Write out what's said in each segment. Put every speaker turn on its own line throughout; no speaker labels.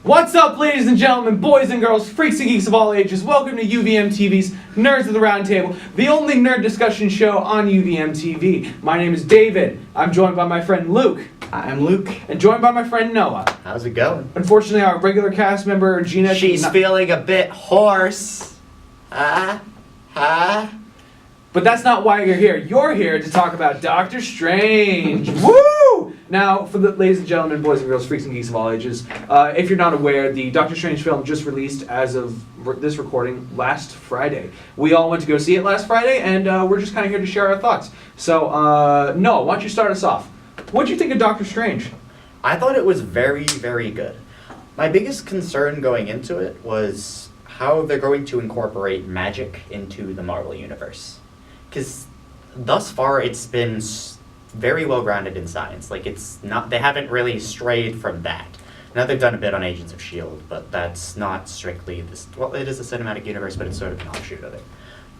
What's up, ladies and gentlemen, boys and girls, freaks and geeks of all ages? Welcome to UVMTV's Nerds of the Round Table, the only nerd discussion show on UVMtv. My name is David. I'm joined by my friend Luke.
I'm Luke.
And joined by my friend Noah.
How's it going?
Unfortunately, our regular cast member, Gina...
She's feeling a bit hoarse.
But that's not why you're here. You're here to talk about Doctor Strange. Woo! Now, for the ladies and gentlemen, boys and girls, freaks and geeks of all ages, if you're not aware, the Doctor Strange film just released as of this recording last Friday. We all went to go see it last Friday, and we're just kind of here to share our thoughts. So, Noah, why don't you start us off? What did you think of Doctor Strange?
I thought it was very, very good. My biggest concern going into it was how they're going to incorporate magic into the Marvel Universe. Because thus far it's been very well grounded in science. Like, it's not, they haven't really strayed from that. Now they've done a bit on Agents of S.H.I.E.L.D., but that's not strictly this. Well, it is a cinematic universe, but it's sort of an offshoot of it.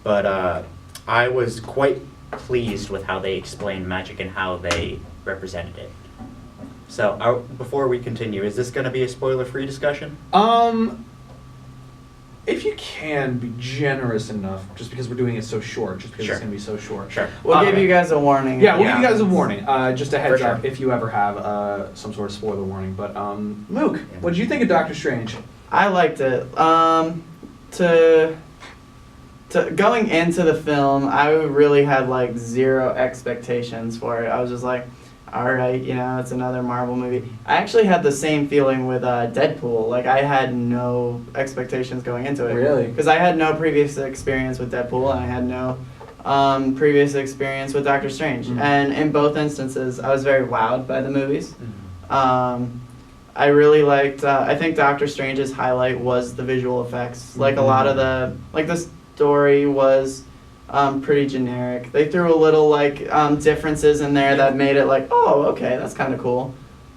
But I was quite pleased with how they explained magic and how they represented it. So, before we continue, is this going to be a spoiler-free discussion?
If you can be generous enough, just because we're doing it so short, just because it's going to be so short.
Sure.
We'll give you guys a warning.
Yeah, we'll give you guys a warning. Just a heads
For
up
sure.
if you ever have some sort of spoiler warning. But Luke, what did you think of Doctor Strange?
I liked it. To going into the film, I really had like zero expectations for it. I was just like, all right, you know, it's another Marvel movie. I actually had the same feeling with Deadpool. Like, I had no expectations going into it.
Really?
Because I had no previous experience with Deadpool, and I had no previous experience with Doctor Strange.
Mm-hmm.
And in both instances, I was very wowed by the movies.
Mm-hmm.
I really liked, I think Doctor Strange's highlight was the visual effects. Like, a lot of the story was pretty generic. They threw a little, like, differences in there that made it like, oh, okay, that's kind of cool.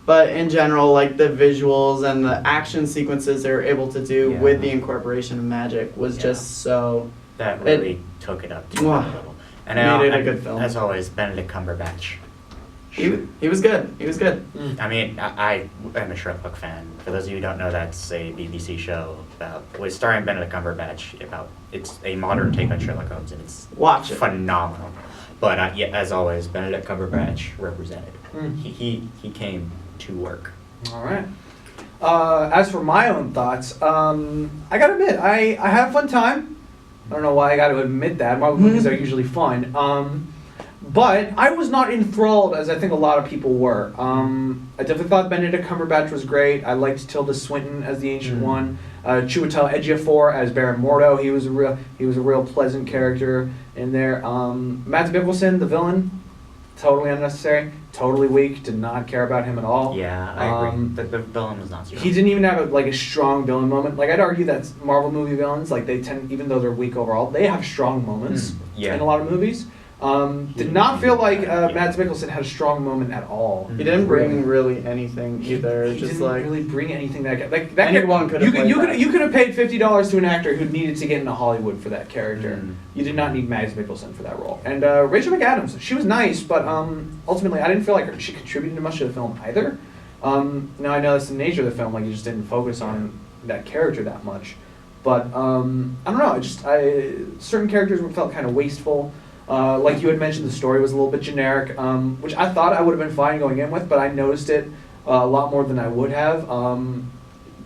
But in general, like, the visuals and the action sequences they were able to do with the incorporation of magic was just so...
That really took it up to another level. And
made it a good film.
As always, Benedict Cumberbatch.
He was good. He was good.
I mean, I am a Sherlock fan. For those of you who don't know, that's a BBC show was starring Benedict Cumberbatch. It's a modern take on Sherlock Holmes, and it's
Watch it.
phenomenal. But yeah, as always, Benedict Cumberbatch represented. He came to work.
All right. As for my own thoughts, I gotta admit, I had a fun time. I don't know why I gotta admit that. Marvel movies are usually fun. But I was not enthralled as I think a lot of people were. I definitely thought Benedict Cumberbatch was great. I liked Tilda Swinton as the Ancient One. Chiwetel Ejiofor as Baron Mordo. He was a real pleasant character in there. Mads Mikkelsen, the villain, totally unnecessary, totally weak. Did not care about him at all.
Yeah, I agree. The villain was not super.
He didn't even have a strong villain moment. Like, I'd argue that Marvel movie villains, like, they tend, even though they're weak overall, they have strong moments in a lot of movies. Did not feel like Mads Mikkelsen had a strong moment at all.
He didn't bring really anything either.
He
just
didn't
like
really bring anything that
anyone could have.
You could have paid $50 to an actor who needed to get into Hollywood for that character. You did not need Mads Mikkelsen for that role. And Rachel McAdams, she was nice, but ultimately I didn't feel like she contributed much to the film either. Now I know that's the nature of the film, like, you just didn't focus on that character that much. But I don't know. Certain characters felt kind of wasteful. Like you had mentioned, the story was a little bit generic, which I thought I would have been fine going in with, but I noticed it a lot more than I would have.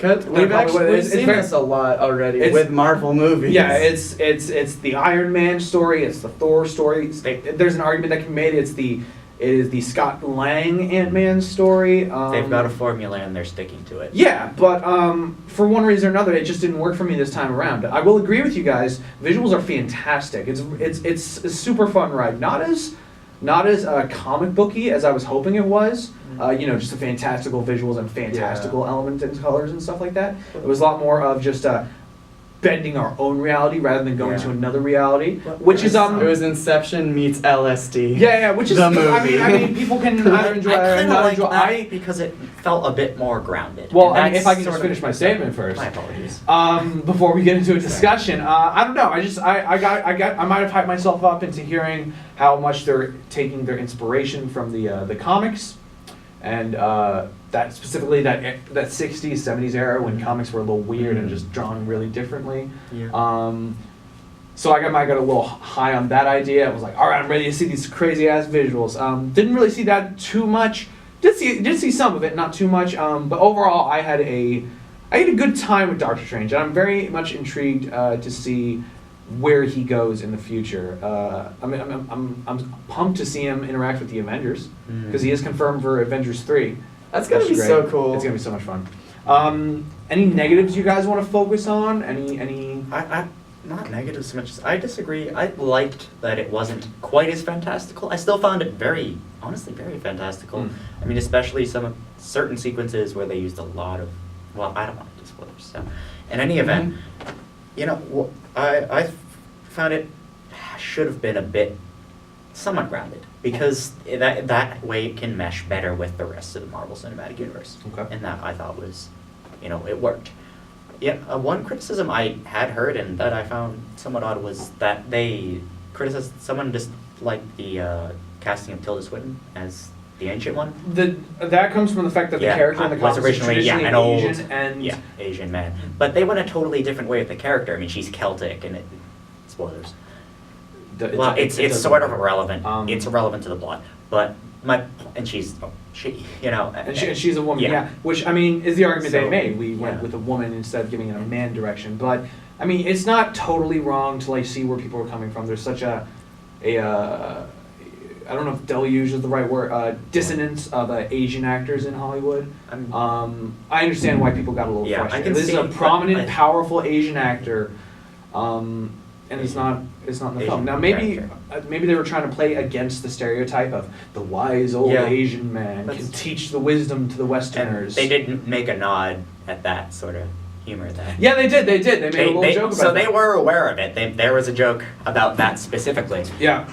We've seen this a lot already with Marvel movies.
Yeah, it's the Iron Man story, it's the Thor story. There's an argument that can be made. It is the Scott Lang Ant-Man story.
They've got a formula and they're sticking to it.
Yeah, but for one reason or another, it just didn't work for me this time around. I will agree with you guys. Visuals are fantastic. It's a super fun ride. Not as comic booky as I was hoping it was. Just the fantastical visuals and fantastical elements and colors and stuff like that. It was a lot more of just bending our own reality rather than going to another reality, which is
it was Inception meets LSD.
Yeah, which is
the movie.
I mean, people can either enjoy it or not enjoy.
Because it felt a bit more grounded.
Well, if I can just finish my statement first.
My apologies.
Before we get into a discussion, I don't know. I might have hyped myself up into hearing how much they're taking their inspiration from the comics. and that specifically that 60s, 70s era when comics were a little weird and just drawn really differently.
Yeah.
So I got a little high on that idea. I was like, all right, I'm ready to see these crazy ass visuals. Didn't really see that too much. Did see some of it, not too much. But overall, I had a good time with Doctor Strange, and I'm very much intrigued to see where he goes in the future. I'm pumped to see him interact with the Avengers because he is confirmed for Avengers 3.
That's gonna be
great.
so cool.
It's gonna be so much fun. Any negatives you guys want to focus on? Any?
I not negative so much as I disagree. I liked that it wasn't quite as fantastical. I still found it honestly very fantastical. I mean, especially certain sequences where they used a lot of, well, I don't want to disclose. So, in any event, you know, I found it should have been a bit somewhat grounded because that way it can mesh better with the rest of the Marvel Cinematic Universe.
Okay.
And that I thought was, it worked. Yeah, one criticism I had heard and that I found somewhat odd was that someone just liked the casting of Tilda Swinton as the Ancient One.
That comes from the fact that the character in the
was
comics is
originally
traditionally
an old
Asian and
Asian man, but they went a totally different way with the character. I mean, she's Celtic, and spoilers. It's sort of irrelevant. It's irrelevant to the plot, but she's
she's a woman, yeah. Which, I mean, is the argument they made. We went
yeah.
with a woman instead of giving it a man direction. But, I mean, it's not totally wrong to, like, see where people are coming from. There's such I don't know if deluge is the right word, dissonance of Asian actors in Hollywood. I understand why people got a little frustrated. This is a prominent, powerful Asian actor, and it's not in the film. Now, maybe they were trying to play against the stereotype of the wise old Asian man can teach the wisdom to the Westerners.
And they didn't make a nod at that sort of humor then.
Yeah, they did. They made a little joke about it.
So they were aware of it. There was a joke about that specifically.
Yeah.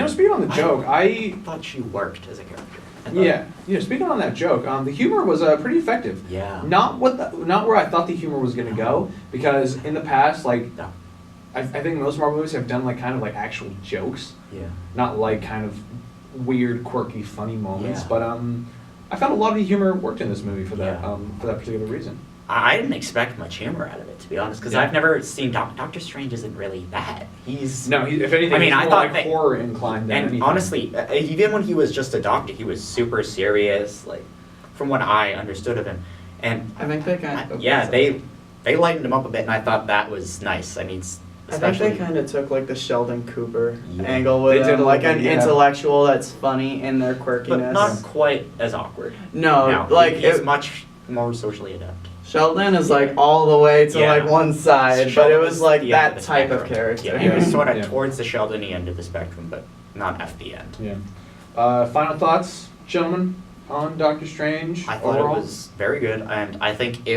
Speaking on the joke, I
thought she worked as a character.
Speaking on that joke, the humor was pretty effective.
Yeah.
Not where I thought the humor was going to go, because in the past, I think most Marvel movies have done kind of actual jokes.
Yeah.
Not kind of weird, quirky, funny moments.
Yeah.
But I found a lot of the humor worked in this movie for that particular reason.
I didn't expect much humor out of it, to be honest, because I've never seen Doctor Strange. Isn't really that. If anything, he's more horror inclined than anything. Honestly, even when he was just a doctor, he was super serious. From what I understood of him, and
I think they kind of
they lightened him up a bit, and I thought that was nice. I mean,
I think they kind of took the Sheldon Cooper angle
They
with
did
him, an intellectual that's funny in their quirkiness.
but not quite as awkward.
No,
he's much more socially adept.
Sheldon is all the way to one side, but it was that type of character.
Yeah, he was sort of towards the Sheldon-y end of the spectrum, but not at the end.
Yeah. Final thoughts, gentlemen, on Doctor Strange?
I thought it was very good, and I think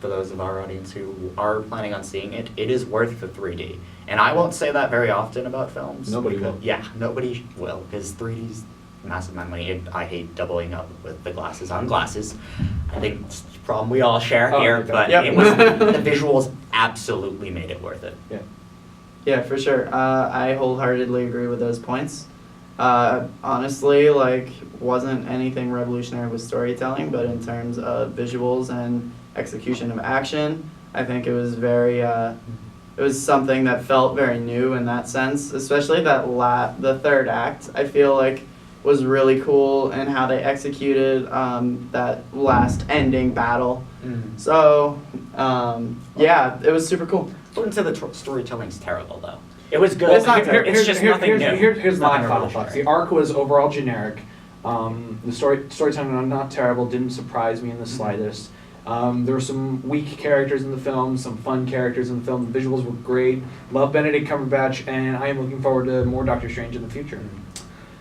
for those of our audience who are planning on seeing it, it is worth the 3D. And I won't say that very often about films.
Nobody will.
Yeah, nobody will, because 3D's massive amount of money. I hate doubling up with the glasses on glasses. I think it's a problem we all share here, but it was the visuals absolutely made it worth it.
Yeah, for sure. I wholeheartedly agree with those points. Honestly, wasn't anything revolutionary with storytelling, but in terms of visuals and execution of action, I think it was it was something that felt very new in that sense, especially the third act, I feel was really cool in how they executed that last ending battle. So, it was super cool.
I wouldn't say the storytelling's terrible, though. It was good.
It's not terrible.
It's just nothing new.
Here's my
Nothing
final thoughts. The arc was overall generic. The storytelling not terrible, didn't surprise me in the slightest. There were some weak characters in the film, some fun characters in the film. The visuals were great. Love Benedict Cumberbatch, and I am looking forward to more Doctor Strange in the future.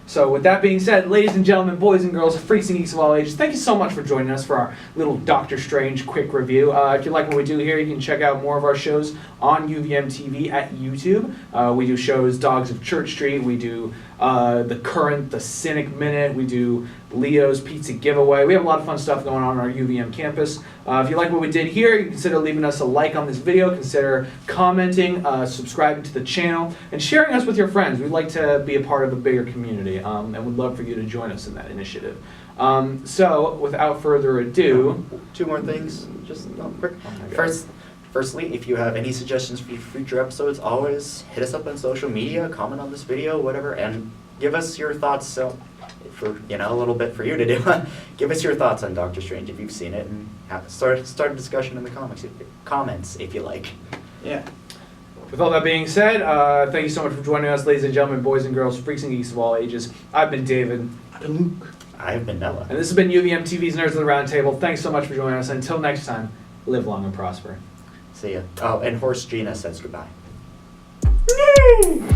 So with that being said, ladies and gentlemen, boys and girls, freaks and geeks of all ages, thank you so much for joining us for our little Doctor Strange quick review. If you like what we do here, you can check out more of our shows on UVMtv at YouTube. We do shows Dogs of Church Street, we do The Current, The Cynic Minute, we do Leo's Pizza Giveaway. We have a lot of fun stuff going on our UVM campus. If you like what we did here, you can consider leaving us a like on this video, consider commenting, subscribing to the channel, and sharing us with your friends. We'd like to be a part of a bigger community, and we'd love for you to join us in that initiative. So, without further ado,
Two more things, just quick.
Oh my God.
Firstly, if you have any suggestions for future episodes, always hit us up on social media, comment on this video, whatever, and give us your thoughts. So, for a little bit for you to do, give us your thoughts on Doctor Strange if you've seen it, and start a discussion in the comments if you like.
Yeah.
with all that being said, thank you so much for joining us, ladies and gentlemen, boys and girls, freaks and geeks of all ages. I've been David.
I've been Luke.
I've been Noah.
And this has been UVMTV's Nerds of the Round Table. Thanks so much for joining us. Until next time, live long and prosper.
See ya. Oh, and Horse Gina says goodbye.
Woo!